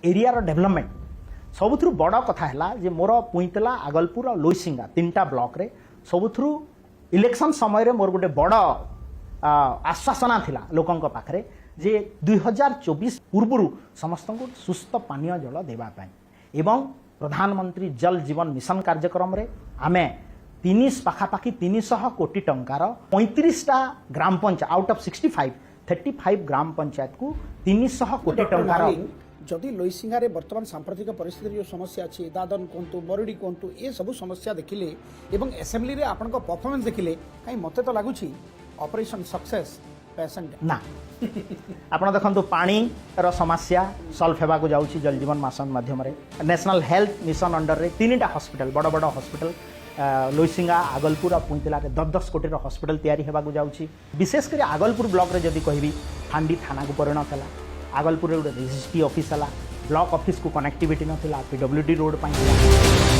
area development सबुथु बड़ कथा है जे मोर पुईतला आगलपुर और लोईसिंगा तीनटा ब्लॉक रे सबुथु इलेक्शन समय रे मोर गोटे बड़ आश्वासना थिला लोकंक पाखरे जे 2024 पूर्व समस्त को सुस्थ पानीय जल देवा पाई एवं प्रधानमंत्री जल जीवन मिशन कार्यक्रम रे आमे पाखापाखि 300 कोटी टंकार 35टा ग्राम पंचायत आउट ऑफ 35 ग्राम पंचायत को 300 कोटी टंकार जदि लोईसिंगारे वर्तमान सांप्रतिक परिस्थिति जो समस्या अच्छी दादन कहतु बरडी कहतु ये सब समस्या देखिले एवं असेंबली रे आपन को परफॉर्मेंस देखिले कहीं मते तो लागुची ऑपरेशन सक्सेस पेशेंट ना आपण देखंतु पानी रो समस्या सॉल्व हेबा को जाउची जल जीवन मिशन माध्यम रे नेशनल हेल्थ मिशन अंडर रे तीनटा हॉस्पिटल बड़ बड़ हॉस्पिटल लोईसिंगा आगलपुर और पुंतिला के 10 कोटी रो हॉस्पिटल तैयारी हेबा को जाउची विशेष कर आगलपुर ब्लॉक रे जदि कहबी फांडी थाना को परिणत हला आगलपुर गोटे रजिस्ट्री ऑफिस है ब्लॉक ऑफिस को कनेक्टिविटी नाला पीडब्ल्यूडी रोड पर